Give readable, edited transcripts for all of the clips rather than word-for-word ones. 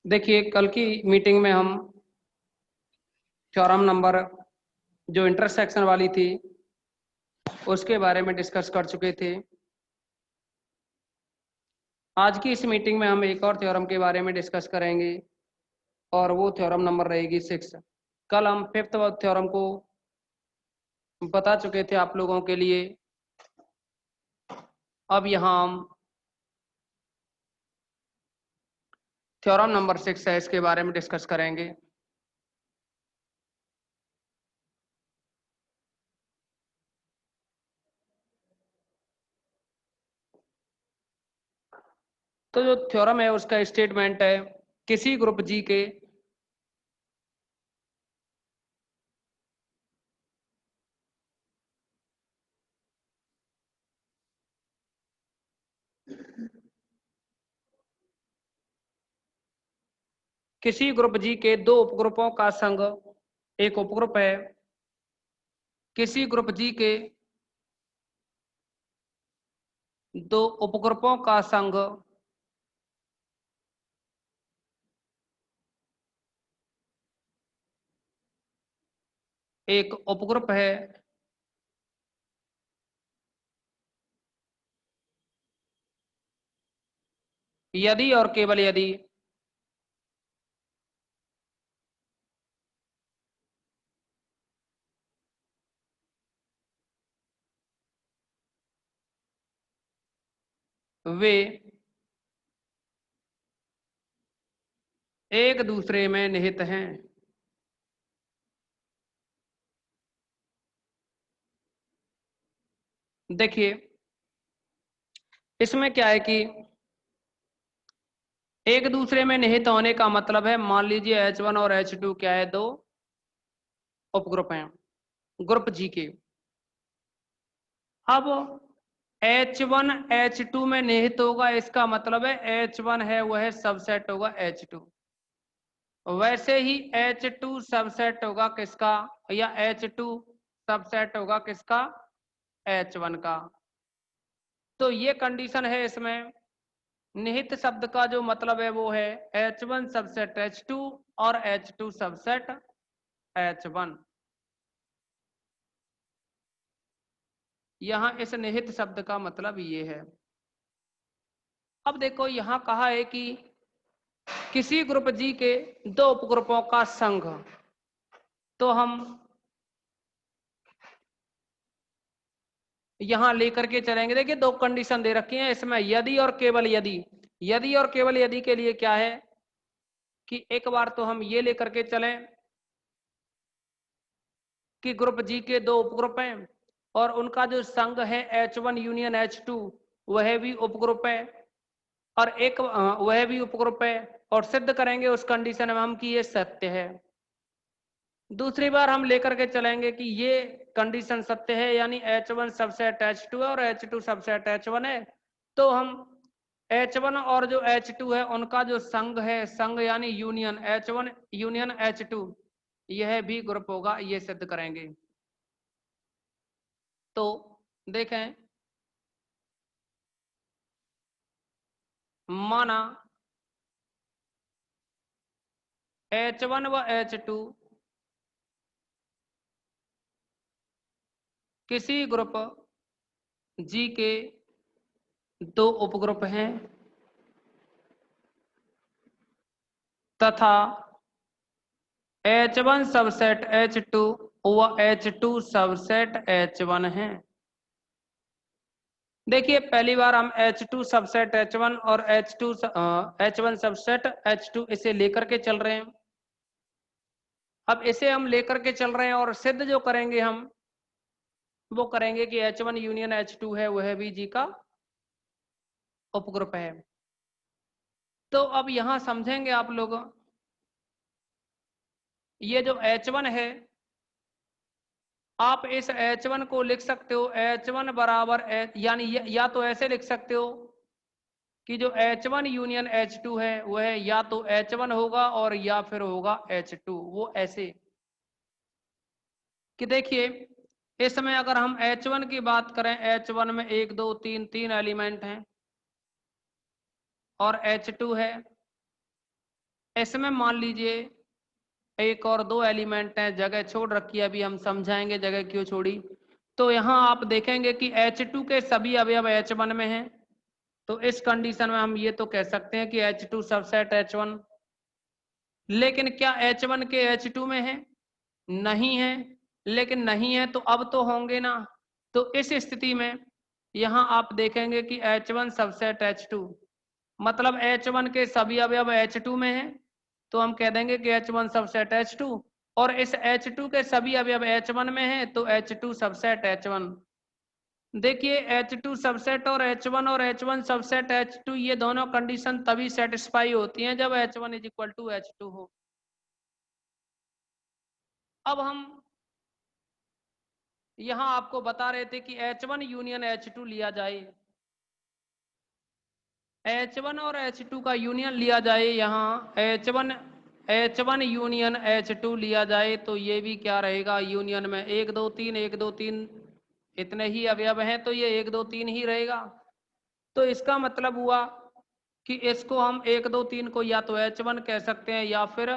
देखिए, कल की मीटिंग में हम थ्योरम नंबर जो इंटरसेक्शन वाली थी उसके बारे में डिस्कस कर चुके थे। आज की इस मीटिंग में हम एक और थ्योरम के बारे में डिस्कस करेंगे और वो थ्योरम नंबर रहेगी 6। कल हम फिफ्थ थ्योरम को बता चुके थे आप लोगों के लिए। अब यहाँ हम थ्योरम नंबर 6 है, इसके बारे में डिस्कस करेंगे। तो जो थ्योरम है उसका स्टेटमेंट है, किसी ग्रुप जी के किसी ग्रुप जी के दो उपग्रुपों का संघ एक उपग्रुप है। किसी ग्रुप जी के दो उपग्रुपों का संघ एक उपग्रुप है। यदि और केवल यदि वे एक दूसरे में निहित हैं। देखिए, इसमें क्या है कि एक दूसरे में निहित होने का मतलब है, मान लीजिए H1 और H2 क्या है, दो उपग्रुप हैं ग्रुप जी के। अब H1 H2 में निहित होगा, इसका मतलब है H1 है वह सबसेट होगा H2। वैसे ही H2 सबसेट होगा किसका, या H2 सबसेट होगा किसका, H1 का। तो ये कंडीशन है इसमें। निहित शब्द का जो मतलब है वो है H1 सबसेट H2 और H2 सबसेट H1। यहां इस निहित शब्द का मतलब ये है। अब देखो, यहां कहा है कि किसी ग्रुप जी के दो उपग्रुपों का संघ। तो हम यहां लेकर के चलेंगे। देखिए, दो कंडीशन दे रखी हैं इसमें, यदि और केवल यदि। यदि और केवल यदि के लिए क्या है कि एक बार तो हम ये लेकर के चलें कि ग्रुप जी के दो उपग्रुप हैं और उनका जो संघ है H1 यूनियन H2 वह भी उपग्रुप है, और एक वह भी उपग्रुप है, और सिद्ध करेंगे उस कंडीशन में हम कि ये सत्य है। दूसरी बार हम लेकर के चलेंगे कि ये कंडीशन सत्य है, यानी H1 सबसेट H2 है और H2 सबसेट H1 है। तो हम H1 और जो H2 है उनका जो संघ है, संघ यानी यूनियन H1 यूनियन H2, यह भी ग्रुप होगा, ये सिद्ध करेंगे। तो देखें, माना H1 व H2 किसी ग्रुप जी के दो उपग्रुप हैं तथा H1 सबसेट H2 व H2 सबसेट H1 है। देखिए, पहली बार हम H2 सबसेट H1 और H1 सबसेट H2 इसे लेकर के चल रहे हैं। अब इसे हम लेकर के चल रहे हैं और सिद्ध जो करेंगे हम वो करेंगे कि H1 यूनियन H2 है वह भी जी का उपग्रुप है। तो अब यहां समझेंगे आप लोग, ये जो H1 है, आप इस H1 को लिख सकते हो H1 बराबर यानी या तो ऐसे लिख सकते हो कि जो H1 यूनियन H2 है वह या तो H1 होगा और या फिर होगा H2। वो ऐसे कि देखिए इसमें अगर हम H1 की बात करें, H1 में 1 2 3 3 एलिमेंट हैं और H2 है, इसमें मान लीजिए एक और 2 एलिमेंट हैं, जगह छोड़ रखी है, अभी हम समझाएंगे जगह क्यों छोड़ी। तो यहाँ आप देखेंगे कि H2 के सभी अवयव H1 में हैं, तो इस कंडीशन में हम ये तो कह सकते हैं कि H2 सबसेट H1। लेकिन क्या H1 के H2 में है? नहीं है। लेकिन नहीं है तो अब तो होंगे ना। तो इस स्थिति में यहां आप देखेंगे कि H1 सबसेट H2, मतलब H1 के सभी अवयव H2 में हैं, तो हम कह देंगे कि H1 सबसेट H2। और इस H2 के सभी अवयव H1 में हैं, तो H2 सबसेट H1। देखिए H2 सबसेट और H1 सबसेट H2, ये दोनों कंडीशन तभी सेटिस्फाई होती हैं जब H1 is equal to H2 हो। अब हम यहां आपको बता रहे थे कि H1 यूनियन H2 लिया जाए, H1 और H2 का यूनियन लिया जाए, यहाँ H1 यूनियन H2 लिया जाए, तो ये भी क्या रहेगा यूनियन में 1 2 3 1 2 3 इतने ही अवयव हैं, तो ये 1 2 3 ही रहेगा। तो इसका मतलब हुआ कि इसको हम 1 2 3 को या तो H1 कह सकते हैं या फिर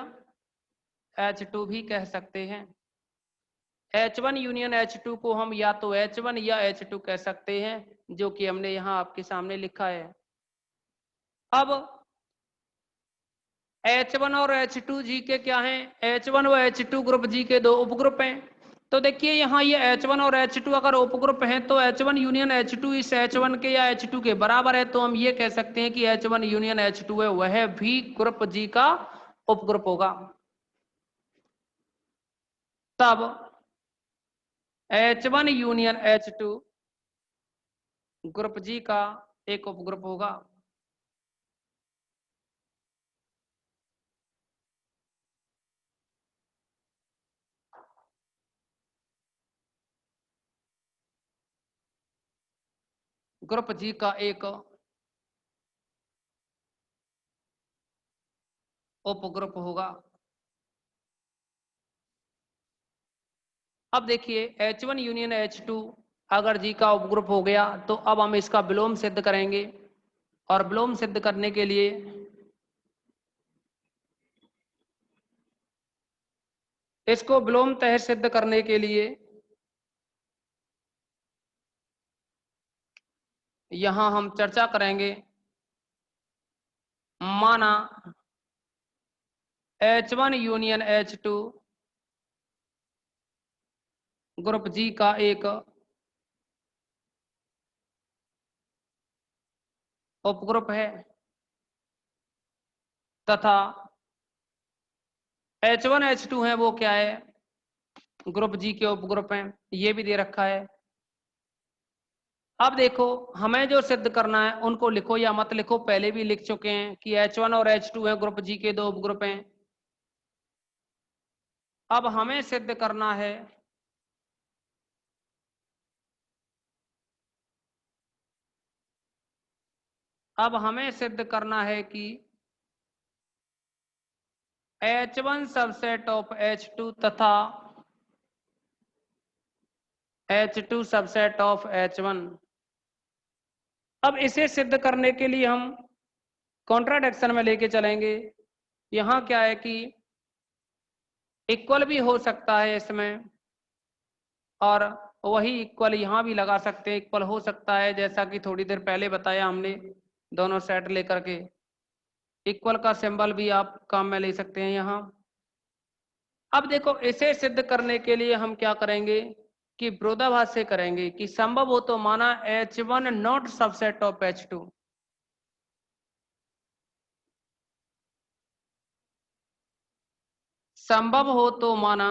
H2 भी कह सकते हैं। H1 यूनियन H2 को हम या तो H1 या H2 कह सकते हैं, जो कि हमने यहाँ आपके सामने लिखा है। अब H1 और H2 जी के क्या हैं? H1 व H2 ग्रुप जी के 2 उपग्रुप हैं। तो देखिए यहाँ ये H1 और H2 अगर उपग्रुप हैं, तो H1 यूनियन H2 इस H1 के या H2 के बराबर है, तो हम ये कह सकते हैं कि H1 यूनियन H2 है वह भी ग्रुप जी का उपग्रुप होगा। तब H1 यूनियन H2 ग्रुप जी का एक उपग्रुप होगा। ग्रुप जी का एक उपग्रुप होगा। अब देखिए H1 यूनियन H2 अगर जी का उपग्रुप हो गया, तो अब हम इसका विलोम सिद्ध करेंगे। और विलोम सिद्ध करने के लिए इसको विलोमतः सिद्ध करने के लिए यहां हम चर्चा करेंगे। माना H1 यूनियन H2 ग्रुप जी का एक उपग्रुप है तथा H1 H2 है वो क्या है? ग्रुप जी के उपग्रुप हैं, ये भी दे रखा है। अब देखो हमें जो सिद्ध करना है उनको लिखो या मत लिखो, पहले भी लिख चुके हैं कि H1 और H2 है ग्रुप जी के 2 उपग्रुप हैं। अब हमें सिद्ध करना है कि H1 सबसेट ऑफ H2 तथा H2 सबसेट ऑफ H1। अब इसे सिद्ध करने के लिए हम कॉन्ट्राडिक्शन में लेके चलेंगे। यहाँ क्या है कि इक्वल भी हो सकता है इसमें, और वही इक्वल यहाँ भी लगा सकते हैं, इक्वल हो सकता है, जैसा कि थोड़ी देर पहले बताया हमने दोनों सेट लेकर के। इक्वल का सिंबल भी आप काम में ले सकते हैं यहाँ। अब देखो इसे सिद्ध करने के लिए हम क्या करेंगे कि विरोधाभास से करेंगे कि संभव हो तो माना H1 not subset of H2। संभव हो तो माना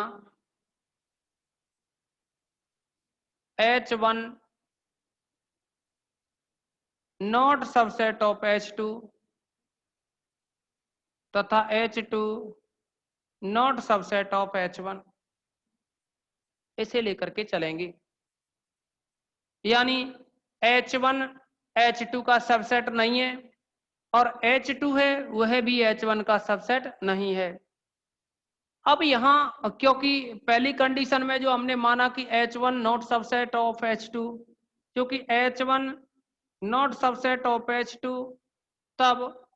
H1 not subset of H2 तथा H2 not subset of H1। इसे लेकर के चलेंगे, यानी H1 H2 का सबसेट नहीं है, और H2 है वह भी H1 का सबसेट नहीं है। अब यहाँ क्योंकि पहली कंडीशन में जो हमने माना कि H1 not subset of H2, क्योंकि H1 not subset of H2, तब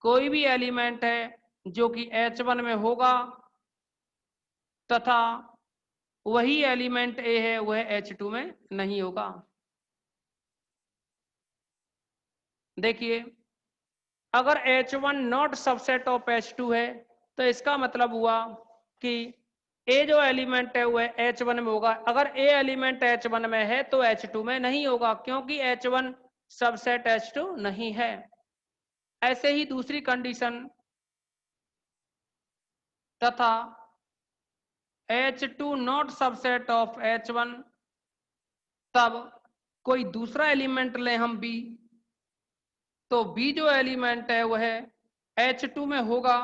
कोई भी एलिमेंट है जो कि H1 में होगा तथा वही एलिमेंट A है वह H2 में नहीं होगा। देखिए, अगर H1 not subset of H2 है तो इसका मतलब हुआ कि A जो एलिमेंट है वह H1 में होगा। अगर A एलिमेंट H1 में है तो H2 में नहीं होगा, क्योंकि H1 सबसेट H2 नहीं है। ऐसे ही दूसरी कंडीशन, तथा H2 not subset of H1, तब कोई दूसरा एलिमेंट लें हम B, तो B जो एलिमेंट है वह H2 में होगा।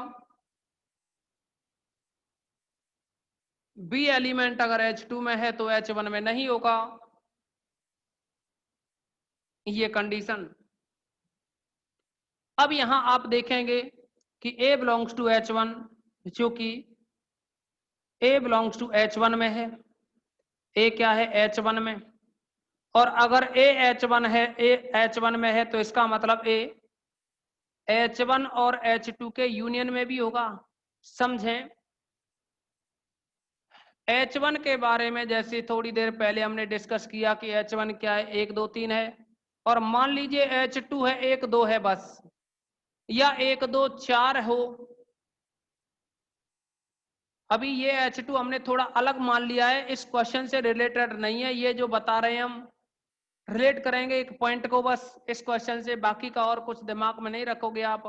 B एलिमेंट अगर H2 में है तो H1 में नहीं होगा, ये कंडीशन। अब यहां आप देखेंगे कि A बिलोंग्स टू H1, जो कि A बिलोंग्स टू H1 में है। A क्या है H1 में, और अगर A H1 है, A H1 में है तो इसका मतलब A H1 और H2 के यूनियन में भी होगा। समझें, H1 के बारे में जैसे थोड़ी देर पहले हमने डिस्कस किया कि H1 क्या है, 1 2 3 है, और मान लीजिए H2 है 1 2 है बस, या 1 2 4 हो। अभी ये H2 हमने थोड़ा अलग मान लिया है, इस क्वेश्चन से रिलेटेड नहीं है, ये जो बता रहे हैं हम रिलेट करेंगे एक पॉइंट को बस इस क्वेश्चन से, बाकी का और कुछ दिमाग में नहीं रखोगे आप।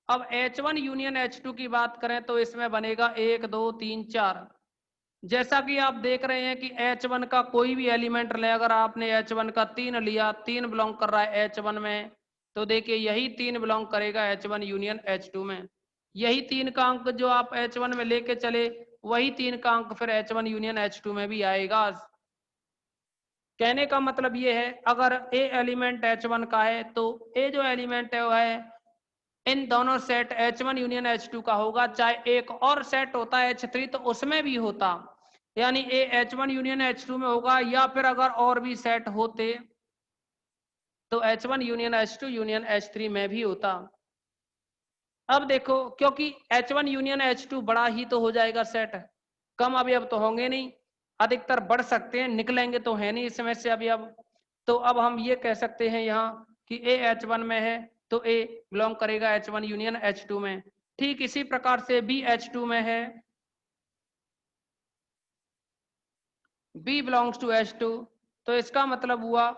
अब H1 यूनियन H2 की बात करें तो इसमें बनेगा 1 2 3 4। जैसा कि आप देख रहे हैं कि H1 का कोई भी एलिमेंट ले, अगर आपने H1 का 3 लिया, 3 बिलोंग कर रहा है H1 में, तो देखिए यही 3 बिलोंग करेगा H1 यूनियन H2 में। यही 3 का अंक जो आप H1 में लेके चले, वही 3 का अंक फिर H1 यूनियन H2 में भी आएगा। कहने का मतलब ये है, अगर A एलिमेंट H1 का है तो A जो एलिमेंट है वह है इन दोनों सेट H1 यूनियन H2 का होगा। चाहे एक और सेट होता है H3 तो उसमें भी होता, यानी A H1 यूनियन H2 में होगा, या फिर अगर और भी सेट होते तो H1 union H2 union H3 में भी होता। अब देखो, क्योंकि H1 यूनियन H2 बड़ा ही तो हो जाएगा सेट, कम अभी अब तो होंगे नहीं, अधिकतर बढ़ सकते हैं, निकलेंगे तो है नहीं इसमें से अभी अब। तो अब हम ये कह सकते हैं यहाँ कि A H1 में है तो A बिलोंग करेगा H1 यूनियन H2 में। ठीक इसी प्रकार से B H2 में है, B बिलोंग्स टू H2, तो इसका मतलब हुआ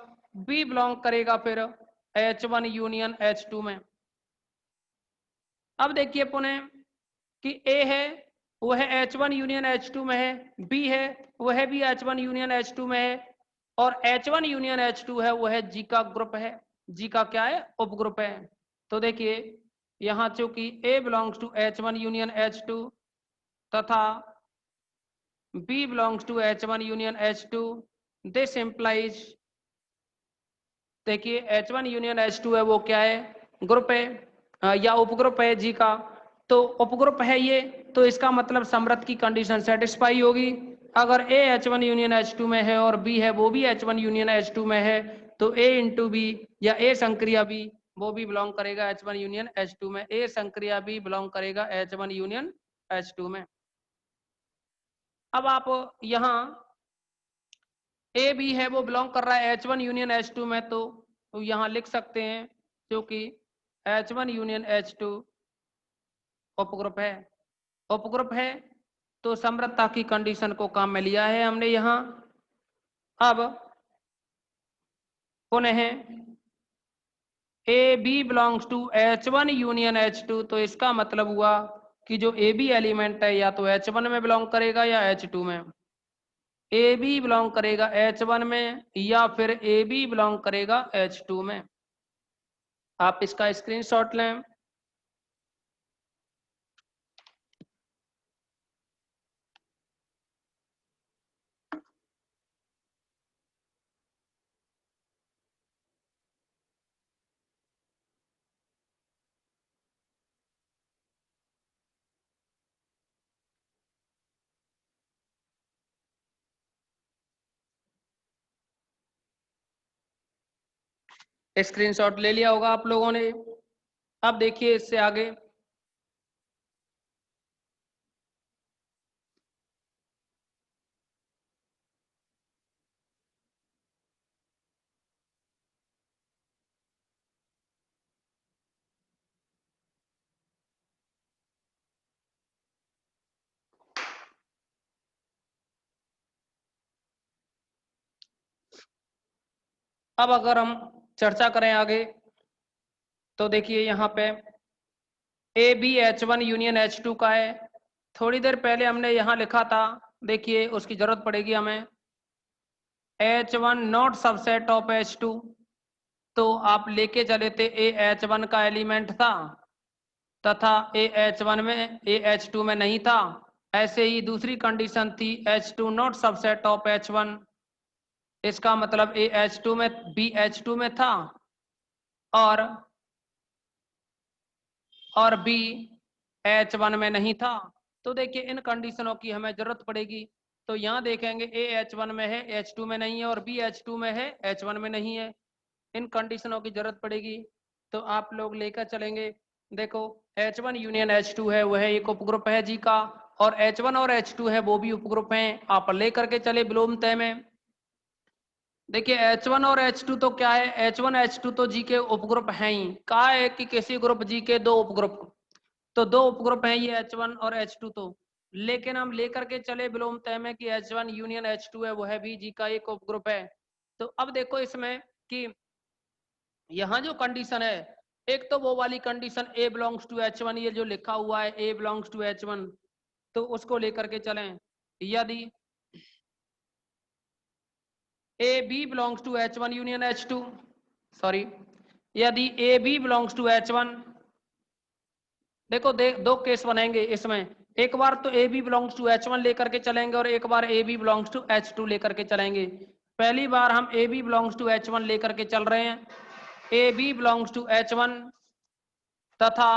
B बिलोंग करेगा फिर H1 यूनियन H2 में। अब देखिए पुनः कि A है वह H1 यूनियन H2 में है, B है वह भी H1 यूनियन H2 में है, और H1 यूनियन H2 है वह G का ग्रुप है। G का क्या है, उपग्रुप है। तो देखिए यहाँ चूंकि A belongs to H1 union H2 तथा B belongs to H1 union H2, this implies, देखिए H1 यूनियन H2 है वो क्या है, ग्रुप है, या उपग्रुप है जी का। तो उपग्रुप है ये, तो इसका मतलब समृद्ध की कंडीशन सेटिस्फाई होगी। अगर A H1 यूनियन H2 में है और B है वो भी H1 यूनियन H2 में है, तो A इंटू बी या A संक्रिया B वो भी बिलोंग करेगा H1 यूनियन H2 में। A संक्रिया B बिलोंग करेगा H1 यूनियन H2 में। अब आप यहाँ ए बी है वो बिलोंग कर रहा है H1 यूनियन H2 में, तो यहाँ लिख सकते हैं क्योंकि H1 यूनियन H2 उपग्रुप है। उपग्रुप है तो समृद्धता की कंडीशन को काम में लिया है हमने यहाँ। अब पुनः A B belongs to H1 union H2, तो इसका मतलब हुआ कि जो ए बी एलिमेंट है या तो H1 में बिलोंग करेगा या H2 में। ए बी बिलोंग करेगा H1 में या फिर ए बी बिलोंग करेगा H2 में। आप इसका स्क्रीनशॉट लें। स्क्रीनशॉट ले लिया होगा आप लोगों ने। अब देखिए इससे आगे, अब अगर हम चर्चा करें आगे, तो देखिए यहाँ पे AbH1 यूनियन H2 का है। थोड़ी देर पहले हमने यहाँ लिखा था, देखिए उसकी जरूरत पड़ेगी हमें, H1 not subset of H2। तो आप लेके चले थे AH1 का एलिमेंट था तथा AH1 में AH2 में नहीं था। ऐसे ही दूसरी कंडीशन थी H2 not subset of H1, इसका मतलब AH2 में BH2 में था और B H1 में नहीं था। तो देखिए इन कंडीशनों की हमें जरूरत पड़ेगी। तो यहाँ देखेंगे AH1 में है, H2 में नहीं है, और BH2 में है, H1 में नहीं है। इन कंडीशनों की जरूरत पड़ेगी, तो आप लोग लेकर चलेंगे। देखो H1 यूनियन H2 है, वह एक उपग्रुप है जी का, और H1 और H2 है वो भी उपग्रुप हैं। आप लेकर के चले विलोम तय में। देखिए H1 और H2 तो क्या है, H1 H2 तो जी के उपग्रुप हैं ही। कहा है कि किसी ग्रुप जी के दो उपग्रुप, तो दो उपग्रुप हैं ये H1 और H2 तो। लेकिन हम लेकर के चले विलोम तय में कि H1 यूनियन H2 है, वह भी जी का एक उपग्रुप है। तो अब देखो इसमें कि यहाँ जो कंडीशन है, एक तो वो वाली condition A belongs to H1, ये जो लिखा हुआ है A बिलोंग्स टू H1, तो उसको लेकर के चलें। यदि AB belongs to H1 union H2, sorry, यदि AB बिलोंग्स टू H1, देखो दो केस बनेंगे इसमें। एक बार तो AB बिलोंग्स टू H1 लेकर के चलेंगे और एक बार AB बिलोंग्स टू H2 लेकर के चलेंगे। पहली बार हम AB बिलोंग्स टू H1 लेकर के चल रहे हैं। AB बिलोंग्स टू H1 तथा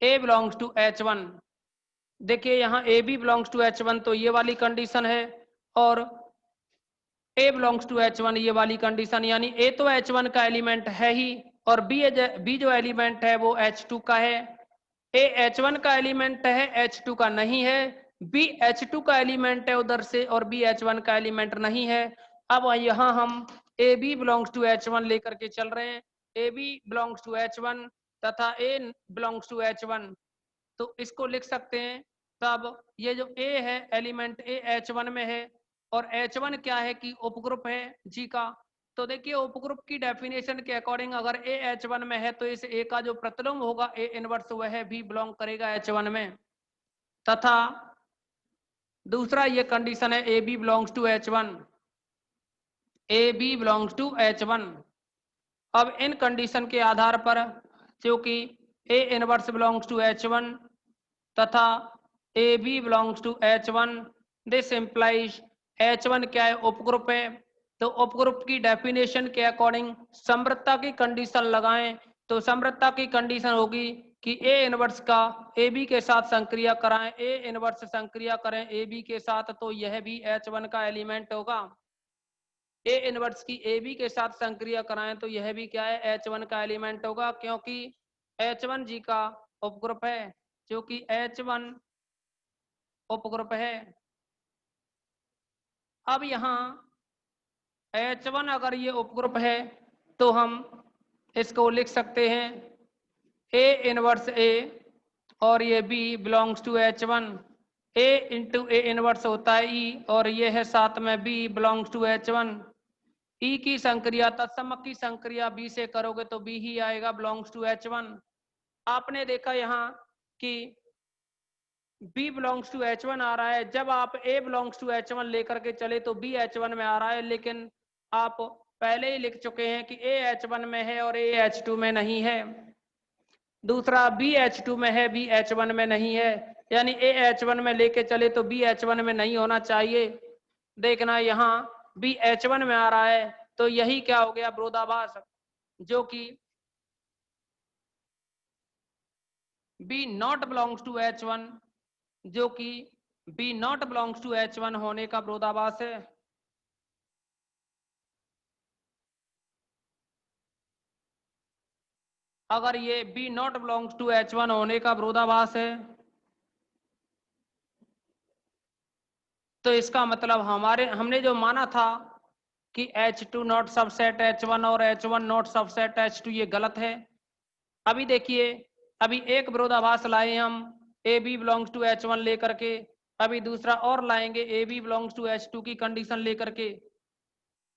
A बिलोंग्स टू H1। देखिए यहाँ AB बिलोंग्स टू H1 तो ये वाली कंडीशन है, और A बिलोंग्स टू H1 ये वाली कंडीशन, यानी A तो H1 का एलिमेंट है ही, और B जो एलिमेंट है वो H2 का है। A H1 का एलिमेंट है, H2 का नहीं है। B H2 का एलिमेंट है उधर से, और B H1 का एलिमेंट नहीं है। अब यहाँ हम AB बिलोंग्स टू H1 लेकर के चल रहे हैं। AB बिलोंग्स टू H1 तथा A बिलोंग्स टू H1, तो इसको लिख सकते हैं। तब ये जो A है एलिमेंट A H1 में है, और H1 क्या है कि उपग्रुप है जी का। तो देखिए उपग्रुप की डेफिनेशन के अकॉर्डिंग अगर A H1 में है तो इस A का जो प्रतिलोम होगा A इनवर्स वह भी बिलोंग करेगा H1 में। तथा दूसरा ये कंडीशन है AB belongs to H1, AB belongs to H1। अब इन कंडीशन के आधार पर, क्योंकि A inverse belongs to H1 तथा AB belongs to H1, this implies H1 क्या है, उपग्रुप है। तो उपग्रुप की डेफिनेशन के अकॉर्डिंग समृद्धता की कंडीशन लगाएं, तो समृद्धता की कंडीशन होगी कि A इनवर्स का AB के साथ संक्रिया कराएं, A इनवर्स संक्रिया करें AB के साथ, तो यह भी H1 का एलिमेंट होगा। A इनवर्स की AB के साथ संक्रिया कराएं तो यह भी क्या है, H1 का एलिमेंट होगा, क्योंकि H1 जी का उपग्रुप है, क्योंकि H1 उपग्रुप है। अब यहाँ H1 अगर ये उपग्रुप है तो हम इसको लिख सकते हैं A इनवर्स A, और ये B belongs to H1। A into A inverse होता है E, और ये है साथ में B belongs to H1। E की संक्रिया तत्समक की संक्रिया B से करोगे तो B ही आएगा, बिलोंग्स टू H1। आपने देखा यहाँ कि B बिलोंग्स टू H1 आ रहा है, जब आप A बिलोंग्स टू H1 लेकर के चले तो B H1 में आ रहा है, लेकिन आप पहले ही लिख चुके हैं कि A H1 में है और A H2 में नहीं है। दूसरा B H2 में है, B H1 में नहीं है, यानी A H1 में लेके चले तो B H1 में नहीं होना चाहिए। देखना यहाँ B H1 में आ रहा है, तो यही क्या हो गया, विरोधाभास, जो कि B not belongs to H1, जो कि B not belongs to H1 होने का विरोधाभास है। अगर ये B not belongs to H1 होने का विरोधाभास है तो इसका मतलब हमने जो माना था कि H2 नॉट सबसेट H1 और H1 नॉट सबसेट H2 ये गलत है। अभी देखिए, अभी एक विरोधाभास लाए हम ए बी बिलोंग्स टू H1 लेकर के, अभी दूसरा और लाएंगे ए बी बिलोंग्स टू H2 की कंडीशन लेकर के।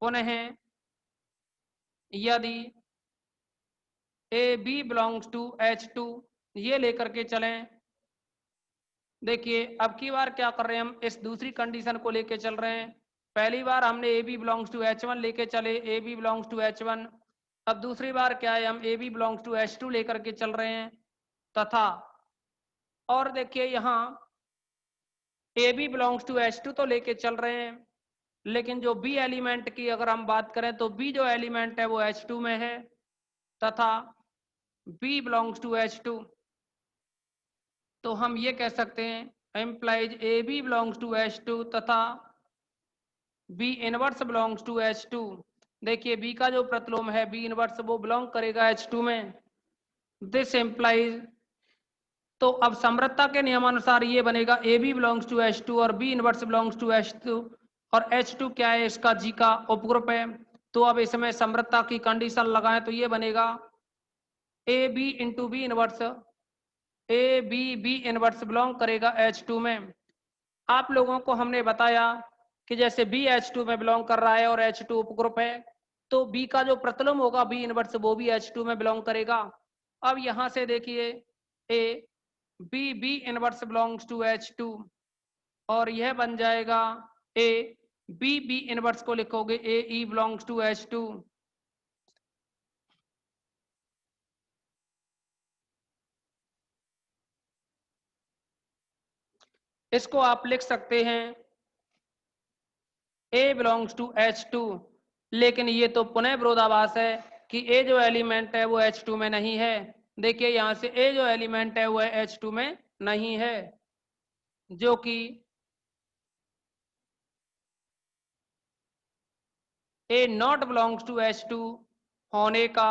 पुनः यदि ए बी बिलोंग्स टू H2 ये लेकर के चलें, देखिए अब की बार क्या कर रहे हैं, हम इस दूसरी कंडीशन को लेके चल रहे हैं। पहली बार हमने ए बी बिलोंग्स टू H1 लेके चले, ए बी बिलोंग्स टू H1। अब दूसरी बार क्या है, हम ए बी बिलोंग्स टू H2 लेकर के चल रहे हैं तथा, और देखिए यहाँ ए बी बिलोंग्स टू H2 तो लेके चल रहे हैं, लेकिन जो बी एलिमेंट की अगर हम बात करें तो बी जो एलिमेंट है वो H2 में है तथा बी बिलोंग्स टू H2, तो हम ये कह सकते हैं implies A B belongs to H2 तथा B inverse belongs to H2। देखिए बी का जो प्रतिलोम है बी इनवर्स वो बिलोंग करेगा H2 में। दिस एम्प्लाइज, तो अब समृद्धता के नियमानुसार ये बनेगा A B belongs to H2 और B inverse belongs to H2, और H2 क्या है, इसका जी का उपग्रुप है। तो अब इसमें समृद्धता की कंडीशन लगाएं तो ये बनेगा A B into B inverse, A B B inverse belong करेगा H2 में। आप लोगों को हमने बताया कि जैसे बी H2 में बिलोंग कर रहा है और H2 उपग्रुप है, तो बी का जो प्रतिलोम होगा बी इनवर्स वो भी H2 में बिलोंग करेगा। अब यहां से देखिए A B B inverse belongs to H2, और यह बन जाएगा ए बी बी इनवर्स को लिखोगे ए ई बिलोंग्स टू H2। इसको आप लिख सकते हैं ए बिलोंग्स टू H2, लेकिन ये तो पुनः विरोधाभास है कि ए जो एलिमेंट है वो H2 में नहीं है। देखिए यहां से ए जो एलिमेंट है वो H2 में नहीं है, जो कि ए नॉट बिलोंग्स टू H2 होने का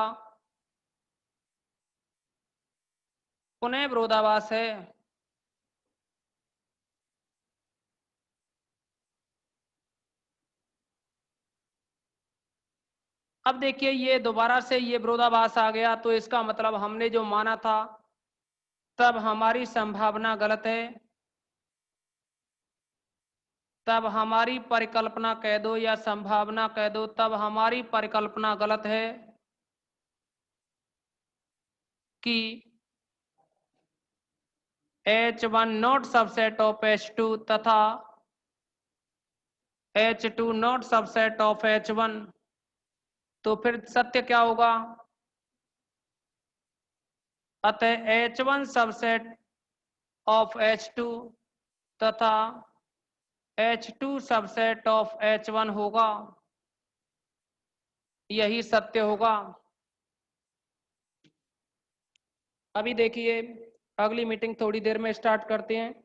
पुनः विरोधाभास है। अब देखिए ये दोबारा से ये विरोधाभास आ गया, तो इसका मतलब हमने जो माना था तब हमारी संभावना गलत है, तब हमारी परिकल्पना कह दो या संभावना कह दो, तब हमारी परिकल्पना गलत है कि H1 not subset of H2 तथा H2 not subset of H1। तो फिर सत्य क्या होगा, अतः H1 सबसेट ऑफ H2 तथा H2 सबसेट ऑफ H1 होगा, यही सत्य होगा। अभी देखिए अगली मीटिंग थोड़ी देर में स्टार्ट करते हैं।